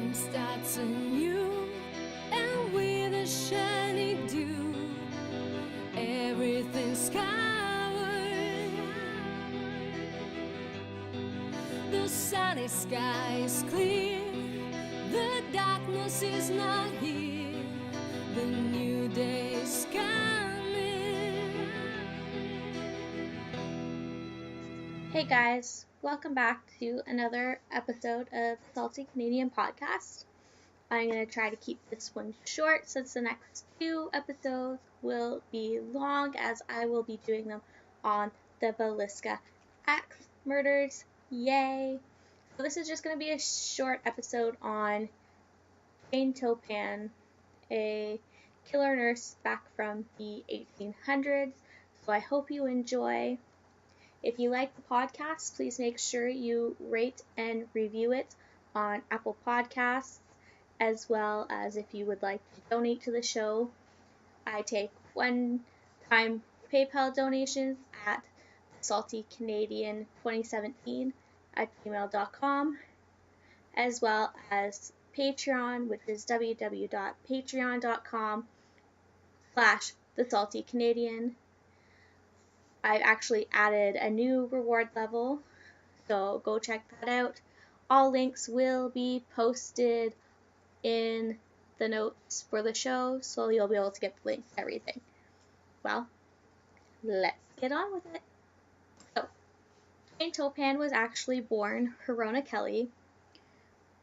spring starts anew, and with a shiny dew, everything's covered. The sunny sky is clear, the darkness is not here, the new day is coming. Hey guys, welcome back to another episode of Salty Canadian Podcast. I'm going to try to keep this one short since the next two episodes will be long, as I will be doing them on the Villisca axe murders. Yay! So this is just going to be a short episode on Jane Toppan, a killer nurse back from the 1800s. So I hope you enjoy. If you like the podcast, please make sure you rate and review it on Apple Podcasts, as well as if you would like to donate to the show. I take one-time PayPal donations at saltycanadian2017@gmail.com, as well as Patreon, which is www.patreon.com/thesaltycanadian. I've actually added a new reward level, so go check that out. All links will be posted in the notes for the show, so you'll be able to get the links to everything. Well, let's get on with it. So, Jane Toppan was actually born Verona Kelly,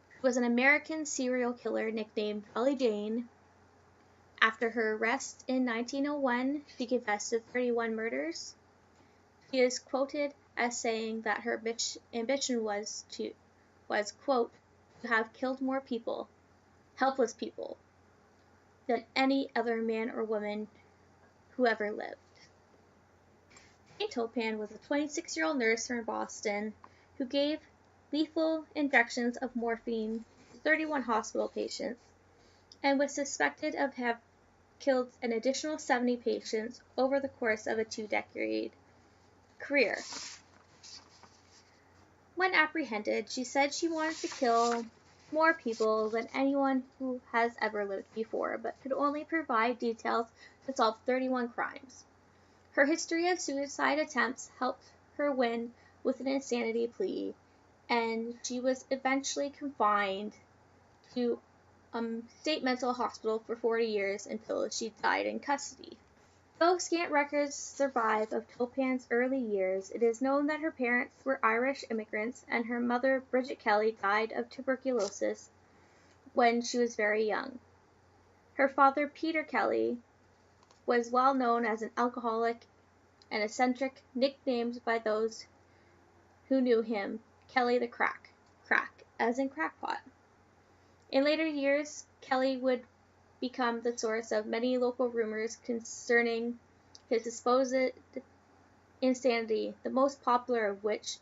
who was an American serial killer nicknamed Jolly Jane. After her arrest in 1901, she confessed to 31 murders. She is quoted as saying that her ambition was, quote, to have killed more people, helpless people, than any other man or woman who ever lived. Jane Toppan was a 26-year-old nurse from Boston who gave lethal injections of morphine to 31 hospital patients and was suspected of have killed an additional 70 patients over the course of a 2-decade career. When apprehended, she said she wanted to kill more people than anyone who has ever lived before, but could only provide details to solve 31 crimes. Her history of suicide attempts helped her win with an insanity plea, and she was eventually confined to state mental hospital for 40 years until she died in custody. Though scant records survive of Toppan's early years, it is known that her parents were Irish immigrants and her mother, Bridget Kelly, died of tuberculosis when she was very young. Her father, Peter Kelly, was well known as an alcoholic and eccentric, nicknamed by those who knew him Kelly the Crack, as in crackpot. In later years, Kelly would become the source of many local rumors concerning his supposed insanity, the most popular of which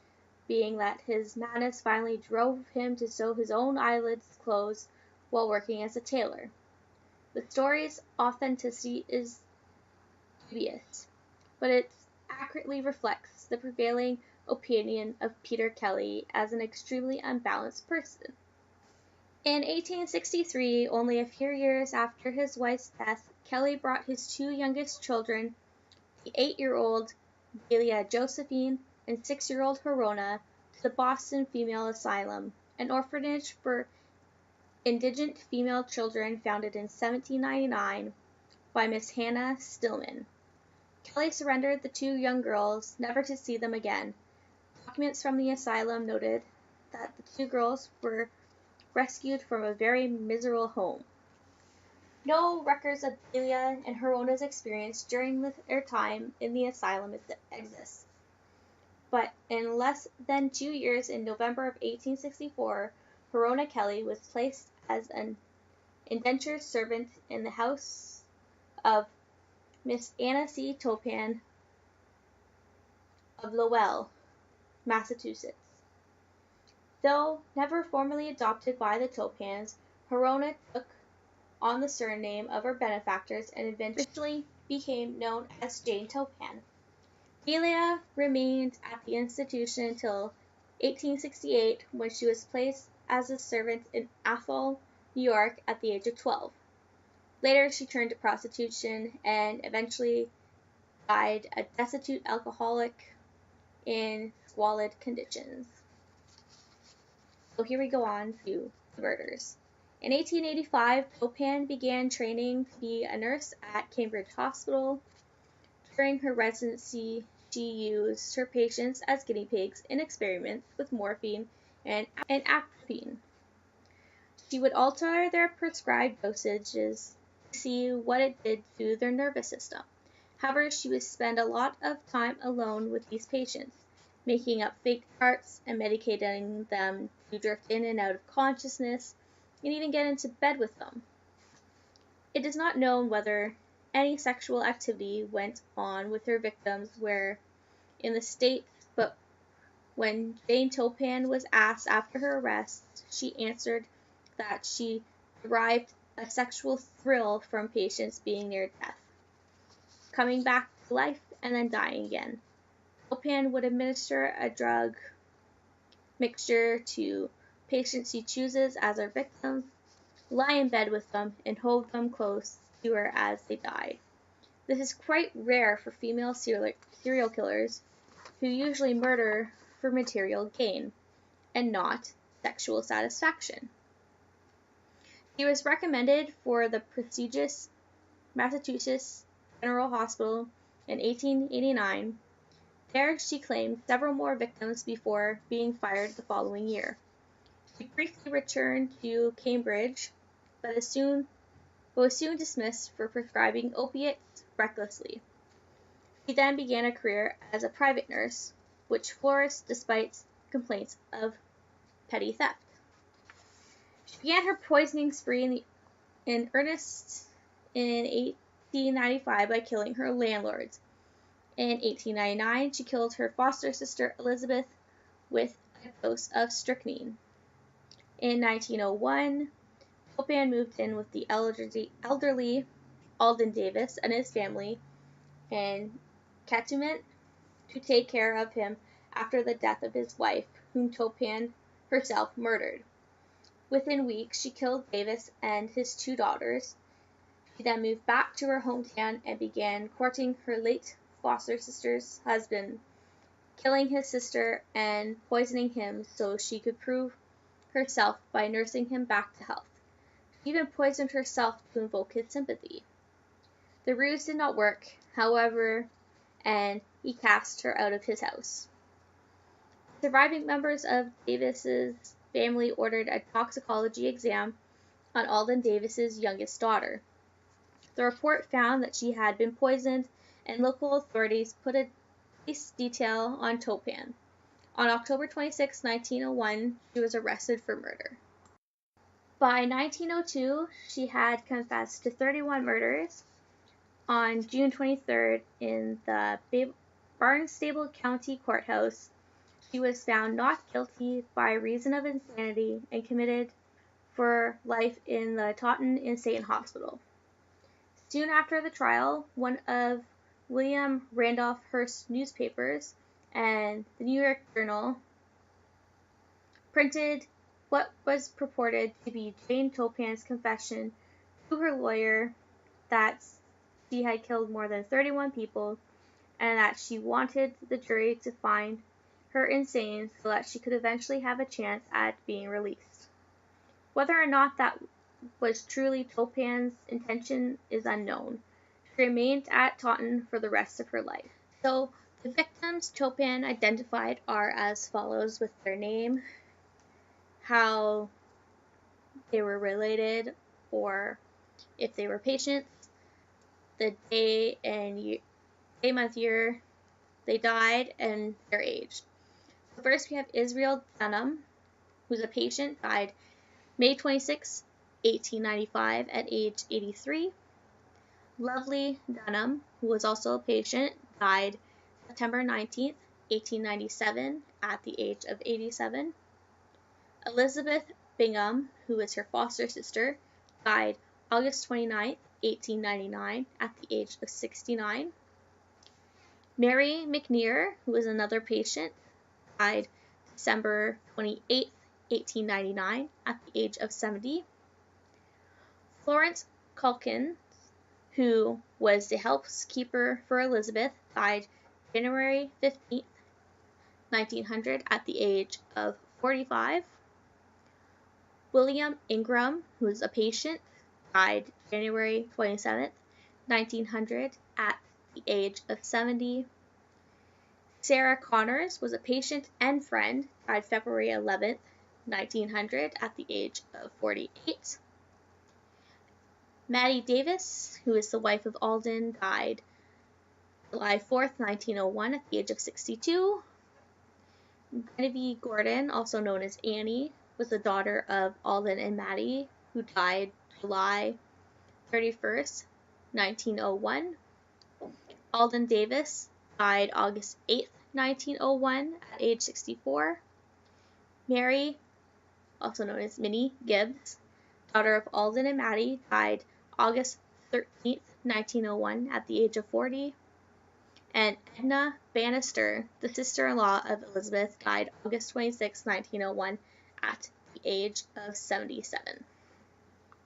being that his madness finally drove him to sew his own eyelids closed while working as a tailor. The story's authenticity is dubious, but it accurately reflects the prevailing opinion of Peter Kelly as an extremely unbalanced person. In 1863, only a few years after his wife's death, Kelly brought his two youngest children, the 8-year-old Delia Josephine and 6-year-old Verona, to the Boston Female Asylum, an orphanage for indigent female children founded in 1799 by Miss Hannah Stillman. Kelly surrendered the two young girls, never to see them again. Documents from the asylum noted that the two girls were rescued from a very miserable home. No records of Delia and Verona's experience during their time in the asylum exist. But in less than 2 years, in November of 1864, Verona Kelly was placed as an indentured servant in the house of Miss Anna C. Toppan of Lowell, Massachusetts. Though never formally adopted by the Toppans, Verona took on the surname of her benefactors and eventually became known as Jane Toppan. Delia remained at the institution until 1868, when she was placed as a servant in Athol, New York at the age of 12. Later, she turned to prostitution and eventually died a destitute alcoholic in squalid conditions. So here we go on to the murders. In 1885, Toppan began training to be a nurse at Cambridge Hospital. During her residency, she used her patients as guinea pigs in experiments with morphine and atropine. She would alter their prescribed dosages to see what it did to their nervous system. However, she would spend a lot of time alone with these patients, making up fake charts and medicating them to drift in and out of consciousness, and even get into bed with them. It is not known whether any sexual activity went on with her victims were in the States, but when Jane Toppan was asked after her arrest, she answered that she derived a sexual thrill from patients being near death, coming back to life and then dying again. Toppan would administer a drug mixture to patients she chooses as her victims, lie in bed with them, and hold them close to her as they died. This is quite rare for female serial killers, who usually murder for material gain and not sexual satisfaction. She was recommended for the prestigious Massachusetts General Hospital in 1889. There she claimed several more victims before being fired the following year. She briefly returned to Cambridge, but was soon dismissed for prescribing opiates recklessly. She then began a career as a private nurse, which flourished despite complaints of petty theft. She began her poisoning spree in earnest in 1895 by killing her landlords. In 1899, she killed her foster sister Elizabeth with a dose of strychnine. In 1901, Toppan moved in with the elderly Alden Davis and his family in Katumet to take care of him after the death of his wife, whom Toppan herself murdered. Within weeks, she killed Davis and his 2 daughters. She then moved back to her hometown and began courting her late foster sister's husband, killing his sister and poisoning him so she could prove herself by nursing him back to health. She even poisoned herself to invoke his sympathy. The ruse did not work, however, and he cast her out of his house. Surviving members of Davis's family ordered a toxicology exam on Alden Davis's youngest daughter. The report found that she had been poisoned, and local authorities put a police detail on Toppan. On October 26, 1901, she was arrested for murder. By 1902, she had confessed to 31 murders. On June 23rd, in the Barnstable County Courthouse, she was found not guilty by reason of insanity and committed for life in the Taunton Insane Hospital. Soon after the trial, one of William Randolph Hearst's newspapers and the New York Journal printed what was purported to be Jane Toppan's confession to her lawyer that she had killed more than 31 people and that she wanted the jury to find her insane so that she could eventually have a chance at being released. Whether or not that was truly Toppan's intention is unknown. She remained at Taunton for the rest of her life. So the victims Toppan identified are as follows with their name, how they were related, or if they were patients, the day and month, year they died, and their age. So first we have Israel Dunham, who's a patient, died May 26, 1895 at age 83. Lovely Dunham, who was also a patient, died September 19, 1897 at the age of 87. Elizabeth Bingham, who is her foster sister, died August 29, 1899 at the age of 69. Mary McNear, who is another patient, died December 28, 1899, at the age of 70. Florence Calkins, who was the housekeeper for Elizabeth, died January 15th, 1900, at the age of 45. William Ingram, who was a patient, died January 27th, 1900, at the age of 70. Sarah Connors was a patient and friend, died February 11th, 1900, at the age of 48. Maddie Davis, who is the wife of Alden, died July 4th, 1901, at the age of 62. Genevieve Gordon, also known as Annie, was the daughter of Alden and Maddie, who died July 31st, 1901. Alden Davis died August 8th, 1901, at age 64. Mary, also known as Minnie Gibbs, daughter of Alden and Maddie, died August 13th, 1901, at the age of 40. And Edna Bannister, the sister-in-law of Elizabeth, died August 26, 1901, at the age of 77.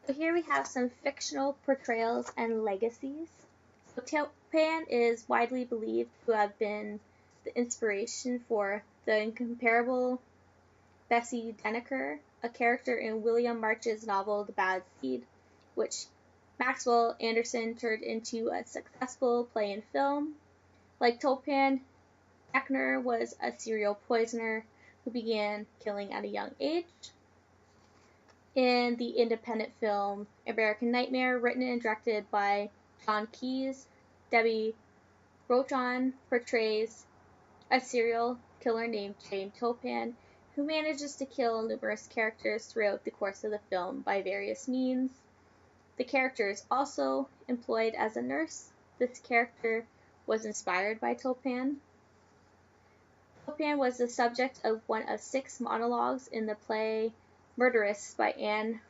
So here we have some fictional portrayals and legacies. So Toppan is widely believed to have been the inspiration for the incomparable Bessie Denneker, a character in William March's novel The Bad Seed, which Maxwell Anderson turned into a successful play and film. Like Toppan, Deckner was a serial poisoner who began killing at a young age. In the independent film American Nightmare, written and directed by John Keyes, Debbie Rochon portrays a serial killer named Jane Toppan, who manages to kill numerous characters throughout the course of the film by various means. The character is also employed as a nurse. This character was inspired by Toppan. Toppan was the subject of one of 6 monologues in the play Murderess by Anne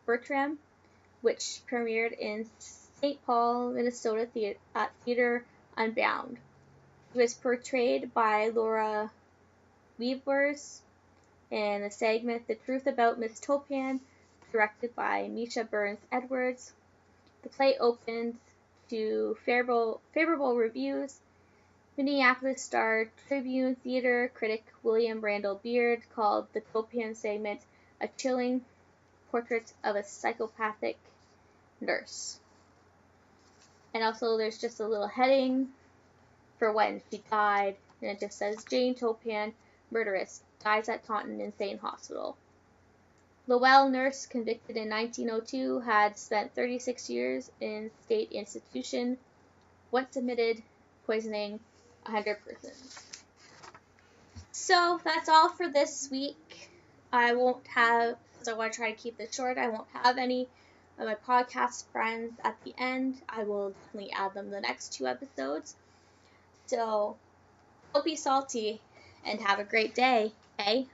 Bertram, which premiered in St. Paul, Minnesota at Theater Unbound. It was portrayed by Laura Weavers in the segment The Truth About Miss Toppan, directed by Misha Burns Edwards. The play opened to favorable reviews. Minneapolis Star-Tribune theater critic William Randall Beard called the Toppan segment a chilling portrait of a psychopathic nurse. And also there's just a little heading for when she died, and it just says Jane Toppan, murderess, dies at Taunton Insane Hospital. Lowell nurse, convicted in 1902, had spent 36 years in state institution, once admitted, poisoning 100 persons. So that's all for this week. I won't have, because I want to try to keep this short, I won't have any of my podcast friends at the end. I will definitely add them the next 2 episodes. So, don't be salty and have a great day, eh?